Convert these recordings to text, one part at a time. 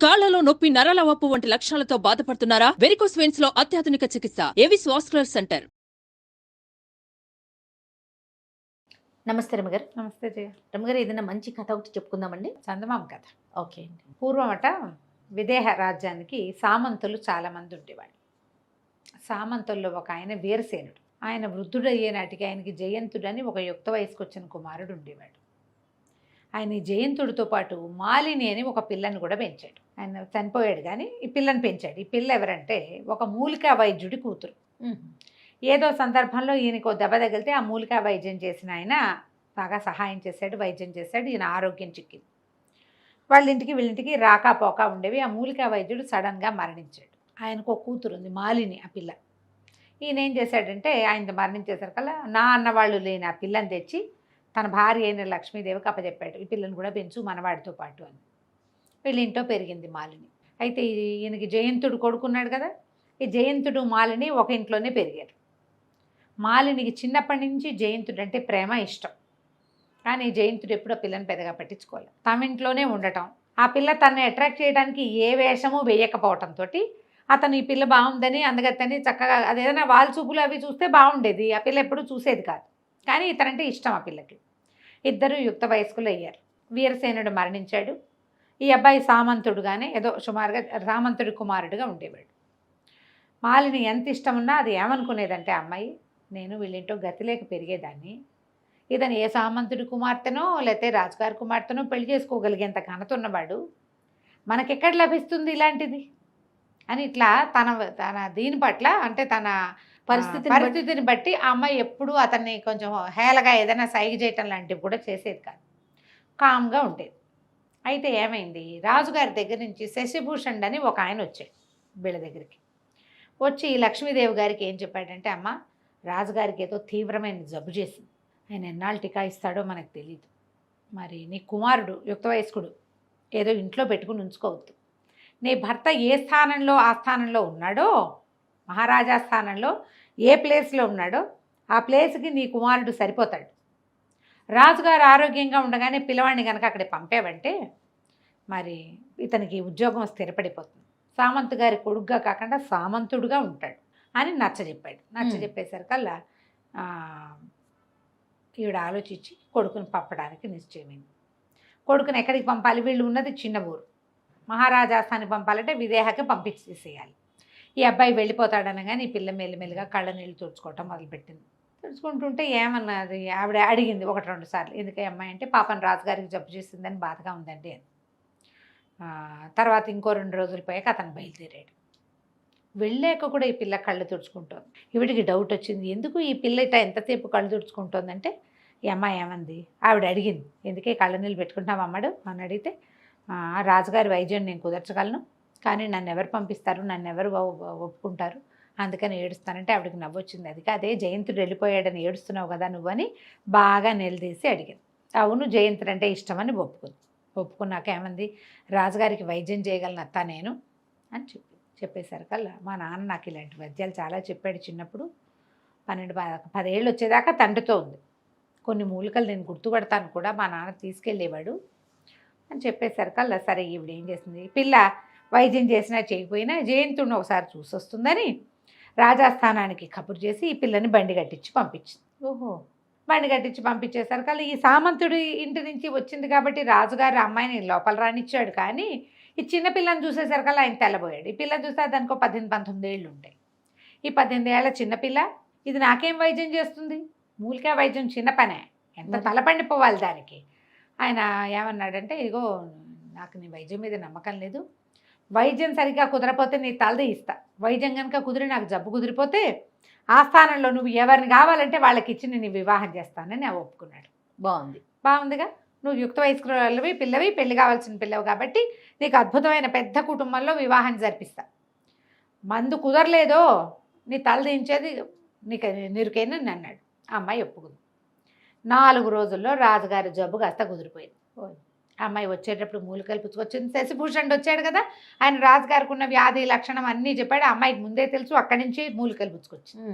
కాళ్లలో నొప్పి, నరాల వాపు వంటి లక్షణాలతో బాధపడుతున్నారా? వెరికోస్ వెయిన్స్ లో అత్యాధునిక చికిత్స ఏవిస్ వాస్కులర్ సెంటర్. నమస్తే రమగారు. నమస్తే జయ. రమగారు, ఏదైనా మంచి కథ ఒకటి చెప్పుకుందామండి. చందమామ కథ. ఓకే అండి. పూర్వమట విదేహ రాజ్యానికి సామంతులు చాలామంది ఉండేవాళ్ళు. సామంతుల్లో ఒక ఆయన వీరసేనుడు. ఆయన వృద్ధుడయ్యే నాటికి ఆయనకి జయంతుడని ఒక యుక్త వయసుకు వచ్చిన కుమారుడు ఉండేవాడు. ఆయన ఈ జయంతుడితో పాటు మాలిని అని ఒక పిల్లని కూడా పెంచాడు. ఆయన చనిపోయాడు కానీ ఈ పిల్లని పెంచాడు. ఈ పిల్ల ఎవరంటే ఒక మూలికా వైద్యుడి కూతురు. ఏదో సందర్భంలో ఈయనకు దెబ్బ తగిలితే ఆ మూలికా వైద్యం చేసిన ఆయన బాగా సహాయం చేశాడు, వైద్యం చేశాడు. ఈయన ఆరోగ్యం చిక్కింది. వాళ్ళ ఇంటికి వీళ్ళింటికి రాకపోక ఉండేవి. ఆ మూలికా వైద్యుడు సడన్గా మరణించాడు. ఆయనకు ఒక కూతురు ఉంది, మాలిని. ఆ పిల్ల ఈయన ఏం చేశాడంటే ఆయన మరణించేసరికల్లా నా అన్నవాళ్ళు లేని ఆ పిల్లని తెచ్చి తన భార్య అయిన లక్ష్మీదేవికి అప్పచెప్పాడు. ఈ పిల్లని కూడా పెంచు మనవాడితో పాటు అని. వీళ్ళ ఇంట్లో పెరిగింది మాలిని. అయితే ఈయనకి జయంతుడు కొడుకున్నాడు కదా, ఈ జయంతుడు మాలిని ఒక ఇంట్లోనే పెరిగారు. మాలినికి చిన్నప్పటి నుంచి జయంతుడు అంటే ప్రేమ, ఇష్టం. కానీ జయంతుడు ఎప్పుడూ పిల్లని పెద్దగా పట్టించుకోలేదు. తమ ఇంట్లోనే ఉండటం, ఆ పిల్ల తనని అట్రాక్ట్ చేయడానికి ఏ వేషము వేయకపోవటంతో అతను ఈ పిల్ల బాగుందని అందుకని చక్కగా అదేదైనా వాళ్ళ చూపులు అవి చూస్తే బాగుండేది. ఆ పిల్ల ఎప్పుడూ చూసేది కాదు. కానీ ఇతనంటే ఇష్టం ఆ పిల్లకి. ఇద్దరు యుక్త వయస్కులు అయ్యారు. వీరసేనుడు మరణించాడు. ఈ అబ్బాయి సామంతుడుగానే ఏదో సుమారుగా సామంతుడి కుమారుడుగా ఉండేవాడు. మాలిని ఎంత ఇష్టం ఉన్నా అది ఏమనుకునేదంటే అమ్మాయి, నేను వీళ్ళింటో గతి లేక పెరిగేదాన్ని, ఇతను ఏ సామంతుడి కుమార్తెనో లేకపోతే రాజుగారి కుమార్తెనో పెళ్లి చేసుకోగలిగేంత ఘనత ఉన్నవాడు, మనకెక్కడ లభిస్తుంది ఇలాంటిది అని ఇట్లా తన దీని పట్ల అంటే తన పరిస్థితిని బట్టి ఆ అమ్మాయి ఎప్పుడూ అతన్ని కొంచెం హేళగా ఏదైనా సైగ చేయటం లాంటివి కూడా చేసేది కాదు. కామ్గా ఉండేది. అయితే ఏమైంది, రాజుగారి దగ్గర నుంచి శశిభూషణ్ అని ఒక ఆయన వచ్చాడు వీళ్ళ దగ్గరికి. వచ్చి లక్ష్మీదేవి గారికి ఏం చెప్పాడంటే, అమ్మ, రాజుగారికి ఏదో తీవ్రమైన జబ్బు చేసింది, ఆయన ఎన్నాళ్ళు టీకా ఇస్తాడో మనకు తెలియదు, మరి నీ కుమారుడు యుక్త వయస్కుడు ఏదో ఇంట్లో పెట్టుకుని ఉంచుకోవద్దు, నీ భర్త ఏ స్థానంలో ఆ స్థానంలో ఉన్నాడో, మహారాజా స్థానంలో ఏ ప్లేస్లో ఉన్నాడో ఆ ప్లేస్కి నీ కుమారుడు సరిపోతాడు. రాజుగారు ఆరోగ్యంగా ఉండగానే పిల్లవాడిని కనుక అక్కడికి పంపేవంటే మరి ఇతనికి ఉద్యోగం స్థిరపడిపోతుంది, సామంతు గారి కొడుగ్గా కాకుండా సామంతుడుగా ఉంటాడు అని నచ్చజెప్పాడు. నచ్చజెప్పేసరికల్లా ఈవిడ ఆలోచించి కొడుకుని పంపడానికి నిశ్చయమైంది. కొడుకుని ఎక్కడికి పంపాలి, వీళ్ళు ఉన్నది చిన్న ఊరు, మహారాజాస్థానికి పంపాలంటే విదేహకి పంపించేసేయాలి. ఈ అబ్బాయి వెళ్ళిపోతాడనగానే ఈ పిల్ల మెల్లిమెల్లిగా కళ్ళ నీళ్ళు తుడుచుకోవటం మొదలుపెట్టింది. తుడుచుకుంటుంటే ఏమన్నది, ఆవిడ అడిగింది 1-2 సార్లు, ఎందుకే అమ్మాయి అంటే, పాపం రాజుగారికి జబ్బు చేసిందని బాధగా ఉందండి అని. తర్వాత ఇంకో 2 రోజులు పోయాక అతను బయలుదేరాడు. వెళ్ళాక కూడా ఈ పిల్ల కళ్ళు తుడుచుకుంటోంది. ఈవిడికి డౌట్ వచ్చింది, ఎందుకు ఈ పిల్ల ఇట్లా ఎంతసేపు కళ్ళు తుడుచుకుంటోందంటే, ఈ అమ్మాయి ఏమంది, ఆవిడ అడిగింది, ఎందుకే కళ్ళ నీళ్ళు పెట్టుకుంటావు అమ్మాడు అని అడిగితే, రాజుగారి వైద్యం నేను కుదర్చగలను, కానీ నన్ను ఎవరు పంపిస్తారు, నన్ను ఎవరు ఒప్పుకుంటారు, అందుకని ఏడుస్తానంటే ఆవిడకి నవ్వొచ్చింది. అది అదే జయంతుడు వెళ్ళిపోయాడని ఏడుస్తున్నావు కదా నువ్వని బాగా నిలదీసి అడిగింది. అవును, జయంతుడు అంటే ఇష్టమని ఒప్పుకున్నాక ఏమంది, రాజుగారికి వైద్యం చేయగలను అత్త నేను అని చెప్పేసరికల్లా, మా నాన్న నాకు ఇలాంటి వైద్యాలు చాలా చెప్పాడు చిన్నప్పుడు, 12-10 ఏళ్ళు వచ్చేదాకా తండ్రితో ఉంది, కొన్ని మూలికలు నేను గుర్తుపడతాను కూడా, మా నాన్న తీసుకెళ్ళేవాడు అని చెప్పేసరికల్లా, సరే ఈవిడ ఏం చేసింది, పిల్ల వైద్యం చేసినా చేయకపోయినా జయంతుడిని ఒకసారి చూసొస్తుందని రాజాస్థానానికి కబురు చేసి ఈ పిల్లని బండి కట్టించి పంపించింది. బండి కట్టించి పంపించేసరికల్లా ఈ సామంతుడి ఇంటి నుంచి వచ్చింది కాబట్టి రాజుగారి అమ్మాయిని లోపల రానిచ్చాడు, కానీ ఈ చిన్న పిల్లని చూసేసరికల్లా ఆయన తెల్లబోయాడు. ఈ పిల్లని చూస్తే దానికో 18-19 ఏళ్ళు ఉంటాయి. ఈ 18 ఏళ్ల చిన్నపిల్ల ఇది నాకేం వైద్యం చేస్తుంది, మూలికా వైద్యం చిన్న పనే, ఎంత తలపండిపోవాలి దానికి. ఆయన ఏమన్నాడంటే, ఇగో నాకు నీ వైద్యం మీద నమ్మకం లేదు, వైద్యం సరిగ్గా కుదరపోతే నీ తలది ఇస్తా, వైద్యం కనుక కుదిరి నాకు జబ్బు కుదిరిపోతే ఆ స్థానంలో నువ్వు ఎవరిని కావాలంటే వాళ్ళకి ఇచ్చి నేను వివాహం చేస్తానని ఒప్పుకున్నాడు. బాగుందిగా, నువ్వు యుక్త వయస్కులవి పిల్లవి, పెళ్లి కావాల్సిన పిల్లవి కాబట్టి నీకు అద్భుతమైన పెద్ద కుటుంబంలో వివాహం జరిపిస్తా, మందు కుదరలేదో నీ తల దించేది నీకు నిరుకేనని అన్నాడు. ఆ అమ్మాయి ఒప్పుకుంది. 4 రోజుల్లో రాజుగారి జబ్బు కాస్త కుదిరిపోయింది. అమ్మాయి వచ్చేటప్పుడు మూలికలు పుచ్చుకొచ్చింది. శశిభూషణ్ వచ్చాడు కదా, ఆయన రాజుగారికి ఉన్న వ్యాధి లక్షణం అన్నీ చెప్పాడు. అమ్మాయికి ముందే తెలుసు, అక్కడి నుంచి మూలికలు పుచ్చుకొచ్చింది.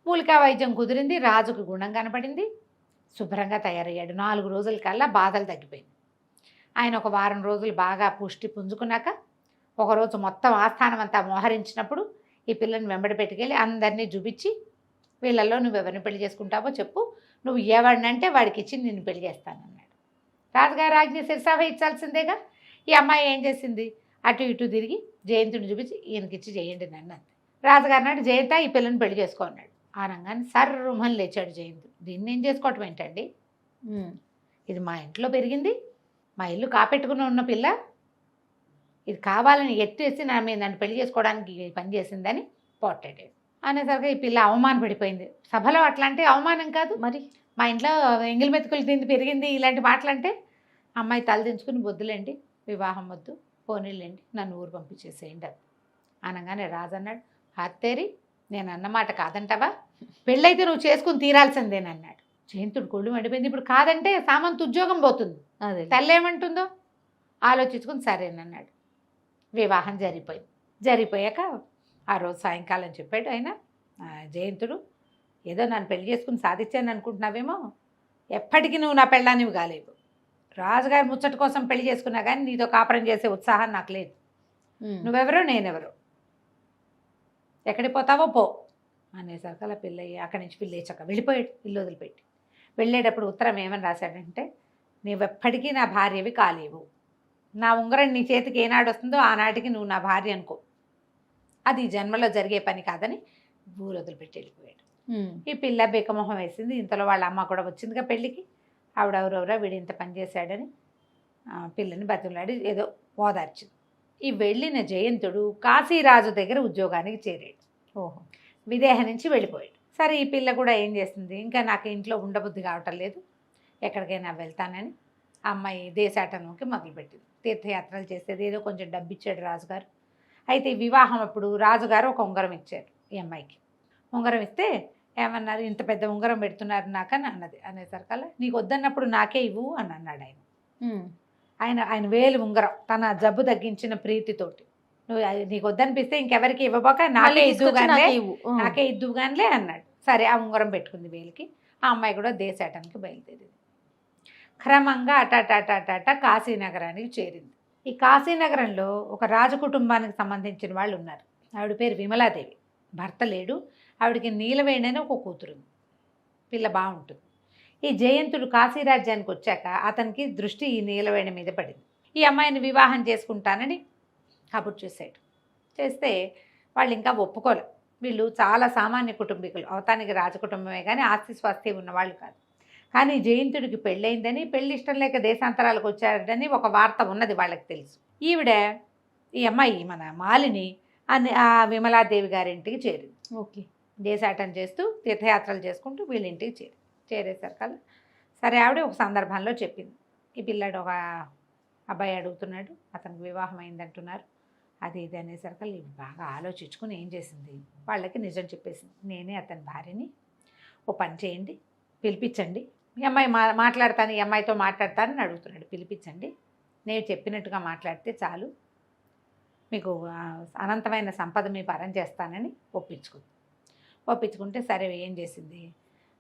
మూలికా వైద్యం కుదిరింది, రాజుకు గుణం కనపడింది, శుభ్రంగా తయారయ్యాడు. 4 రోజుల కల్లా బాధలు తగ్గిపోయింది. ఆయన ఒక వారం రోజులు బాగా పుష్టి పుంజుకున్నాక ఒకరోజు మొత్తం ఆస్థానం అంతా మోహరించినప్పుడు ఈ పిల్లని వెంబడి పెట్టుకెళ్ళి అందరినీ చూపించి వీళ్ళల్లో నువ్వు ఎవరిని పెళ్లి చేసుకుంటావో చెప్పు, నువ్వు ఎవరినంటే వాడికి ఇచ్చి నిన్ను పెళ్లి చేస్తానన్నాడు. రాజుగారు ఆజ్ఞ శిరసావహించాల్సిందేగా. ఈ అమ్మాయి ఏం చేసింది, అటు ఇటు తిరిగి జయంతుని చూపించి ఈయనకిచ్చి చేయండి నన్ను అంది. రాజుగారు నాడు జయంత ఈ పిల్లని పెళ్లి చేసుకో అన్నాడు. ఆ రంగాన్ని సర్రుమని లేచాడు జయంతుడు. దీన్ని ఏం చేసుకోవటం ఏంటండి, ఇది మా ఇంట్లో పెరిగింది, మా ఇల్లు కాపెట్టుకుని ఉన్న పిల్ల, ఇది కావాలని ఎత్తేసి నా మీద నన్ను పెళ్లి చేసుకోవడానికి పని చేసిందని పోట్టాడు అనేసరికి ఈ పిల్ల అవమాన పడిపోయింది. సభలో అట్లా అంటే అవమానం కాదు మరి, మా ఇంట్లో ఎంగిలి మెతుకులు తింది పెరిగింది ఇలాంటి మాటలంటే అమ్మాయి తలదించుకుని వద్దులేండి, వివాహం వద్దు, పోనీళ్ళండి, నన్ను ఊరు పంపించేసేయండి అది అనగానే రాజు అన్నాడు, హత్తేరి నేను అన్నమాట కాదంటావా, పెళ్ళైతే నువ్వు చేసుకుని తీరాల్సిందేనన్నాడు. జయంతుడు కొళ్ళు మండిపోయింది. ఇప్పుడు కాదంటే సామంతు ఉద్యోగం పోతుంది, తల్లి ఏమంటుందో ఆలోచించుకుని సరేనన్నాడు. వివాహం జరిగిపోయాక ఆ రోజు సాయంకాలం చెప్పాడు ఆయన జయంతుడు, ఏదో నన్ను పెళ్లి చేసుకుని సాధించాను అనుకుంటున్నావేమో, ఎప్పటికీ నువ్వు నా పెళ్ళానివి కాలేవు, రాజుగారి ముచ్చట కోసం పెళ్లి చేసుకున్నా కానీ నీతో కాపురం చేసే ఉత్సాహం నాకు లేదు, నువ్వెవరో నేనెవరో, ఎక్కడికి పోతావో పో అనేసరికి అలా పిల్లయ్యి అక్కడి నుంచి పిల్లేచక్క వెళ్ళిపోయాడు. ఇల్లు వదిలిపెట్టి వెళ్ళేటప్పుడు ఉత్తరం ఏమని రాశాడంటే, నువ్వెప్పటికీ నా భార్యవి కాలేవు, నా ఉంగరం నీ చేతికి ఏనాడు వస్తుందో ఆనాటికి నువ్వు నా భార్య అనుకో, అది జన్మలో జరిగే పని కాదని ఊరు వదిలిపెట్టి వెళ్ళిపోయాడు. ఈ పిల్ల బేకమొహం వేసింది. ఇంతలో వాళ్ళ అమ్మ కూడా వచ్చిందిగా పెళ్ళికి. ఆవిడ ఎవరెవరో వీడు ఇంత పని చేశాడని పిల్లని బతిలాడి ఏదో ఓదార్చింది. ఈ వెళ్ళిన జయంతుడు కాశీరాజు దగ్గర ఉద్యోగానికి చేరాడు. విదేహ నుంచి వెళ్ళిపోయాడు. సరే ఈ పిల్ల కూడా ఏం చేస్తుంది, ఇంకా నాకు ఇంట్లో ఉండబుద్ధి కావటం లేదు, ఎక్కడికైనా వెళ్తానని అమ్మాయి దేశాటనంకి మొదలుపెట్టింది. తీర్థయాత్రలు చేసేది, ఏదో కొంచెం డబ్బు ఇచ్చాడు రాజుగారు. అయితే ఈ వివాహం అప్పుడు రాజుగారు ఒక ఉంగరం ఇచ్చారు ఈ అమ్మాయికి. ఉంగరం ఇస్తే ఏమన్నారు, ఇంత పెద్ద ఉంగరం పెడుతున్నారు నాకని అన్నది. అనేసరికల్లా నీకు వద్దన్నప్పుడు నాకే ఇవ్వు అని అన్నాడు ఆయన వేలు ఉంగరం తన జబ్బు తగ్గించిన ప్రీతితోటి, నువ్వు నీకు వద్దనిపిస్తే ఇంకెవరికి ఇవ్వబోక నాకే ఇద్దుగానిలే అన్నాడు. సరే ఆ ఉంగరం పెట్టుకుంది వేలికి. ఆ అమ్మాయి కూడా దేశాటానికి బయలుదేరింది. క్రమంగా అటాటాటాట కాశీనగరానికి చేరింది. ఈ కాశీనగరంలో ఒక రాజకుటుంబానికి సంబంధించిన వాళ్ళు ఉన్నారు. ఆవిడ పేరు విమలాదేవి, భర్త లేడు, ఆవిడకి నీలవేణి అని ఒక కూతురు, పిల్ల బాగుంటుంది. ఈ జయంతుడు కాశీరాజ్యానికి వచ్చాక అతనికి దృష్టి ఈ నీలవేణి మీద పడింది. ఈ అమ్మాయిని వివాహం చేసుకుంటానని కబురు చేశాడు. చేస్తే వాళ్ళు ఇంకా ఒప్పుకోలేదు. వీళ్ళు చాలా సామాన్య కుటుంబీకులు, అవతానికి రాజకుటుంబమే కానీ ఆస్తి స్వాస్థ్యం ఉన్నవాళ్ళు కాదు. కానీ జయంతుడికి పెళ్ళయిందని, పెళ్ళి ఇష్టం లేక దేశాంతరాలకు వచ్చాడని ఒక వార్త ఉన్నది వాళ్ళకి తెలుసు. ఈవిడ ఈ అమ్మాయి మన మాలిని ఆ విమలాదేవి గారింటికి చేరింది. దేశాటం చేస్తూ తీర్థయాత్రలు చేసుకుంటూ వీళ్ళ ఇంటికి చేరేసరికల్లా సరే ఆవిడ ఒక సందర్భంలో చెప్పింది, ఈ పిల్లాడు ఒక అబ్బాయి అడుగుతున్నాడు, అతనికి వివాహం అయిందంటున్నారు, అది ఇది అనేసరికల్లా బాగా ఆలోచించుకుని ఏం చేసింది, వాళ్ళకి నిజం చెప్పేసింది. నేనే అతని భార్యని, ఓ పని చేయండి, పిలిపించండి, ఈ అమ్మాయి మాట్లాడతాను, ఈ అమ్మాయితో మాట్లాడతానని అడుగుతున్నాడు. పిలిపించండి, నేను చెప్పినట్టుగా మాట్లాడితే చాలు, మీకు అనంతమైన సంపద మీ పరం చేస్తానని ఒప్పించుకుంటే సరే ఏం చేసింది,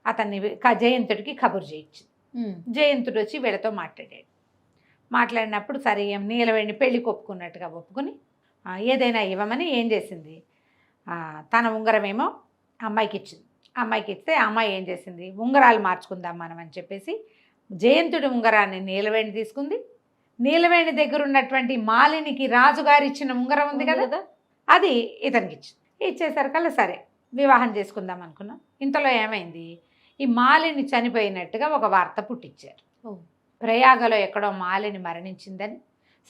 అతన్ని జయంతుడికి కబురు చేయించింది. జయంతుడు వచ్చి వీళ్ళతో మాట్లాడినప్పుడు సరే నీలవేణి పెళ్ళికి ఒప్పుకుని ఏదైనా ఇవ్వమని ఏం చేసింది, తన ఉంగరమేమో అమ్మాయికి ఇచ్చింది. అమ్మాయికి ఇస్తే అమ్మాయి ఏం చేసింది, ఉంగరాలు మార్చుకుందాం మనం అని చెప్పేసి జయంతుడి ఉంగరాన్ని నీలవేణి తీసుకుంది. నీలవేణి దగ్గర ఉన్నటువంటి మాలినికి రాజుగారు ఇచ్చిన ఉంగరం ఉంది కదా, అది ఇతనికి ఇచ్చేసరికల్లా సరే వివాహం చేసుకుందాం అనుకున్నాం. ఇంతలో ఏమైంది, ఈ మాలిని చనిపోయినట్టుగా ఒక వార్త పుట్టించారు. ప్రయాగలో ఎక్కడో మాలిని మరణించిందని.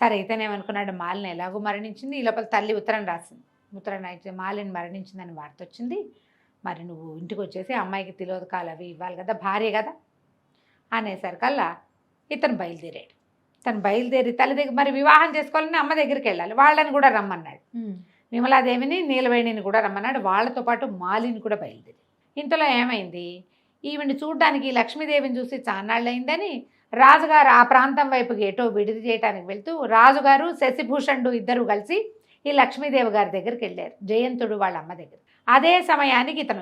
సరే ఇతనేమనుకున్నాడు, మాలిని ఎలాగో మరణించింది, ఈ లోపల తల్లి ఉత్తరం రాసింది. ఉత్తరం రాసి మాలిని మరణించిందని వార్త వచ్చింది, మరి నువ్వు ఇంటికి వచ్చేసి అమ్మాయికి తిలోదకాలు అవి ఇవ్వాలి కదా, భార్య కదా అనేసరికల్లా ఇతను బయలుదేరాడు. తను బయలుదేరి తల్లి దగ్గర మరి వివాహం చేసుకోవాలని అమ్మ దగ్గరికి వెళ్ళాలి, వాళ్ళని కూడా రమ్మన్నాడు. విమలాదేవిని నీలవేణిని కూడా రమ్మన్నాడు, వాళ్ళతో పాటు మాలిని కూడా బయలుదేరి. ఇంతలో ఏమైంది, ఈవిని చూడ్డానికి లక్ష్మీదేవిని చూసి చాన్నాళ్ళు అయిందని రాజుగారు ఆ ప్రాంతం వైపుకి ఏటో విడిది చేయడానికి వెళ్తూ రాజుగారు శశిభూషణుడు ఇద్దరు కలిసి ఈ లక్ష్మీదేవి గారి దగ్గరికి వెళ్ళారు, జయంతుడు వాళ్ళ అమ్మ దగ్గర. అదే సమయానికి ఇతను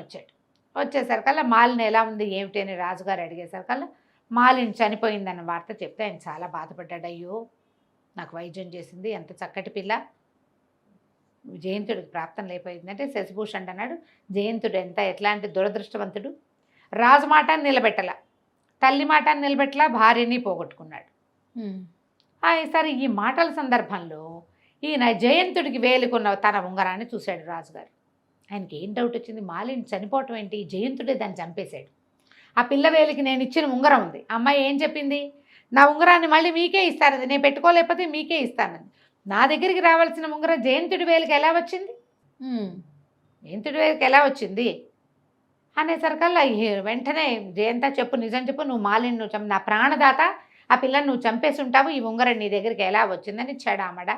వచ్చేసరికల్లా మాలిని ఎలా ఉంది ఏమిటి అని రాజుగారు అడిగేసరికల్లా మాలిని చనిపోయిందన్న వార్త చెప్తే ఆయన చాలా బాధపడ్డాడు. అయ్యో నాకు వైద్యం చేసింది ఎంత చక్కటి పిల్ల, జయంతుడికి ప్రాప్తం లేకపోయిందంటే శశిభూషణ్ అన్నాడు, జయంతుడు ఎట్లాంటి దురదృష్టవంతుడు, రాజు మాట నిలబెట్టల, తల్లి మాట నిలబెట్టలా, భార్యని పోగొట్టుకున్నాడు. సరే ఈ మాటల సందర్భంలో ఈయన జయంతుడికి వేలుకున్న తన ఉంగరాన్ని చూశాడు రాజుగారు. ఆయనకి ఏం డౌట్ వచ్చింది, మాలిని చనిపోవటం ఏంటి, జయంతుడే దాన్ని చంపేశాడు. ఆ పిల్ల వేలికి నేను ఇచ్చిన ఉంగరం ఉంది. అమ్మాయి ఏం చెప్పింది, నా ఉంగరాన్ని మళ్ళీ మీకే ఇస్తానది, నేను పెట్టుకోలేకపోతే మీకే ఇస్తానది. నా దగ్గరికి రావాల్సిన ఉంగరం జయంతుడి వేలికి ఎలా వచ్చింది, జయంతుడి వేలికి ఎలా వచ్చింది అనేసరికల్లా వెంటనే జయంత చెప్పు, నిజం చెప్పు, నువ్వు మాలిని నువ్వు నా ప్రాణదాత, ఆ పిల్లని నువ్వు చంపేసి ఉంటావు, ఈ ఉంగరం నీ దగ్గరికి ఎలా వచ్చిందని చెడామడా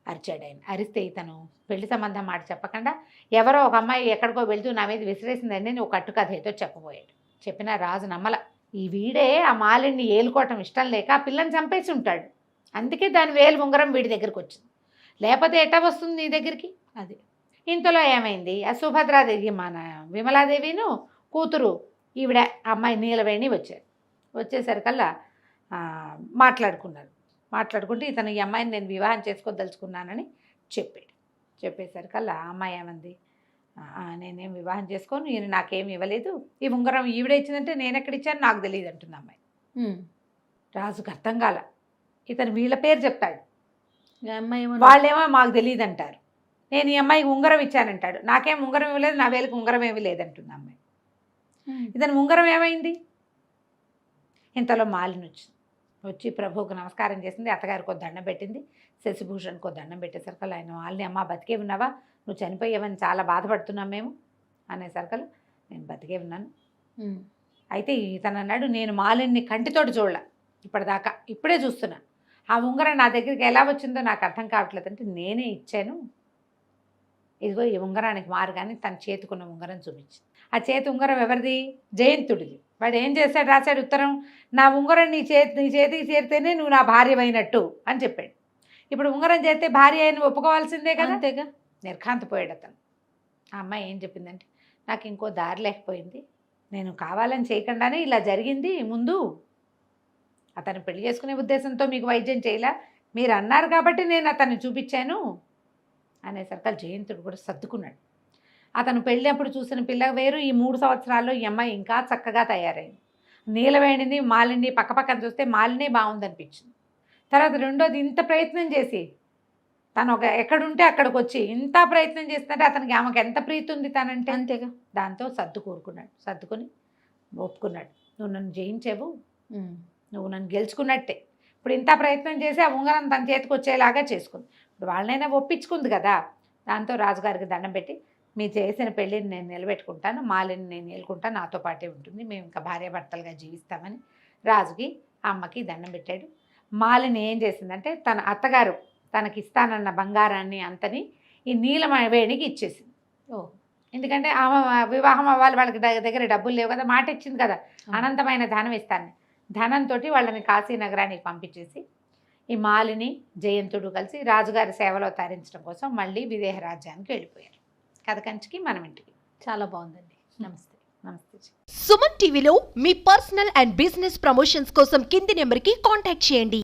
అరిచాడు ఆయన. అరిస్తే ఇతను పెళ్లి సంబంధం మాట చెప్పకుండా ఎవరో ఒక అమ్మాయి ఎక్కడికో వెళ్తూ నా మీద విసిరేసిందండి నువ్వు కట్టుకథ ఏదో చెప్పబోయాడు. చెప్పిన రాజు నమ్మల. ఈ వీడే ఆ మాలిని ఏలుకోవటం ఇష్టం లేక ఆ పిల్లని చంపేసి ఉంటాడు, అందుకే దాని వేలు ఉంగరం వీడి దగ్గరికి వచ్చింది, లేకపోతే ఎట్టా వస్తుంది నీ దగ్గరికి. అది ఇంతలో ఏమైంది, ఆ సుభద్రాదేవి మన విమలాదేవిను కూతురు ఈవిడ అమ్మాయి నీలవేణి వచ్చారు. వచ్చేసరికల్లా మాట్లాడుకుంటే ఇతను ఈ అమ్మాయిని నేను వివాహం చేసుకోదలుచుకున్నానని చెప్పాడు. చెప్పేసరికల్లా ఆ అమ్మాయి ఏమంది, నేనేం వివాహం చేసుకోను, ఈయన నాకేం ఇవ్వలేదు, ఈ ఉంగరం ఈవిడ ఇచ్చిందంటే నేను ఎక్కడిచ్చాను నాకు తెలియదు అంటుంది అమ్మాయి. రాజుకు అర్థం కాల. ఇతను వీళ్ళ పేరు చెప్తాడు, వాళ్ళేమో మాకు తెలియదు అంటారు, నేను ఈ అమ్మాయికి ఉంగరం ఇచ్చానంటాడు, నాకేం ఉంగరం ఇవ్వలేదు, నా వేలికి ఉంగరం ఏమీ లేదంటుంది అమ్మాయి. ఇతను ఉంగరం ఏమైంది, ఇంతలో మాలిని వచ్చి ప్రభువుకు నమస్కారం చేసింది, అత్తగారికి ఒక దండం పెట్టింది, శశిభూషణ్కి ఒక దండం పెట్టేసరికల్ ఆయన వాళ్ళని అమ్మ బతికే ఉన్నావా, నువ్వు చనిపోయావని చాలా బాధపడుతున్నాం మేము అనేసరికల్ నేను బతికే ఉన్నాను. అయితే ఇతను అన్నాడు, నేను మాలిని కంటితోటి చూడలే ఇప్పటిదాకా, ఇప్పుడే చూస్తున్నా, ఆ ఉంగరం నా దగ్గరికి ఎలా వచ్చిందో నాకు అర్థం కావట్లేదు అంటే నేనే ఇచ్చాను, ఇదిగో ఈ ఉంగరానికి మారుగానే తన చేతికున్న ఉంగరం చూపించింది. ఆ చేతి ఉంగరం ఎవరిది, జయంతుడిది. వాడు ఏం చేశాడు, రాశాడు ఉత్తరం, నా ఉంగరం నీ చేతికి చేరితేనే నువ్వు నా భార్య అయినట్టు అని చెప్పాడు. ఇప్పుడు ఉంగరం చేస్తే భార్య అయిన ఒప్పుకోవాల్సిందే కదా, అంతేగా. నిర్ఘాంతపోయాడు అతను. ఆ అమ్మాయి ఏం చెప్పిందంటే, నాకు ఇంకో దారి లేకపోయింది, నేను కావాలని చేయకుండానే ఇలా జరిగింది, ముందు అతను పెళ్లి చేసుకునే ఉద్దేశంతో మీకు వైద్యం చేయలే, మీరు అన్నారు కాబట్టి నేను అతన్ని చూపించాను అనేసరికి జయంతుడు కూడా సర్దుకున్నాడు. అతను పెళ్ళినప్పుడు చూసిన పిల్ల వేరు, ఈ 3 సంవత్సరాల్లో ఈ అమ్మాయి ఇంకా చక్కగా తయారైంది. నీలవేణిని మాలిని పక్కపక్కన చూస్తే మాలినే బాగుందనిపించింది. తర్వాత రెండోది ఇంత ప్రయత్నం చేసి తను ఎక్కడుంటే అక్కడికి వచ్చి ఇంత ప్రయత్నం చేస్తుంటే అతనికి ఆమెకు ఎంత ప్రీతి ఉంది తనంటే, అంతేగా. దాంతో సర్దుకొని ఒప్పుకున్నాడు, నువ్వు నన్ను జయించావు, నువ్వు నన్ను గెలుచుకున్నట్టే, ఇప్పుడు ఇంత ప్రయత్నం చేసి ఆ ఉంగరం తన చేతికి వచ్చేలాగా చేసుకుంది, ఇప్పుడు వాళ్ళనైనా ఒప్పించుకుంది కదా. దాంతో రాజుగారికి దండం పెట్టి, మీరు చేసిన పెళ్ళిని నేను నిలబెట్టుకుంటాను, మాలిని నేను ఏలుకుంటాను, నాతో పాటే ఉంటుంది, మేము ఇంకా భార్యాభర్తలుగా జీవిస్తామని రాజుకి అమ్మకి దండం పెట్టాడు. మాలిని ఏం చేసిందంటే తన అత్తగారు తనకి ఇస్తానన్న బంగారాన్ని అంతని ఈ నీలవేణికి ఇచ్చేసింది. ఎందుకంటే ఆమె వివాహం అవ్వాలి, వాళ్ళకి దగ్గర డబ్బులు లేవు కదా, మాట ఇచ్చింది కదా, అనంతమైన ధనం ఇస్తాను. ధనంతో వాళ్ళని కాశీ నగరానికి పంపించేసి ఈ మాలిని జయంతుడు కలిసి రాజుగారి సేవలో తరించడం కోసం మళ్ళీ విదేహ రాజ్యానికి వెళ్ళిపోయారు. కథ కంచికి మనం ఇంటికి. చాలా బాగుందండి. నమస్తే. నమస్తే. సుమన్ టీవీలో మీ పర్సనల్ అండ్ బిజినెస్ ప్రమోషన్స్ కోసం కింది నెంబర్కి కాంటాక్ట్ చేయండి.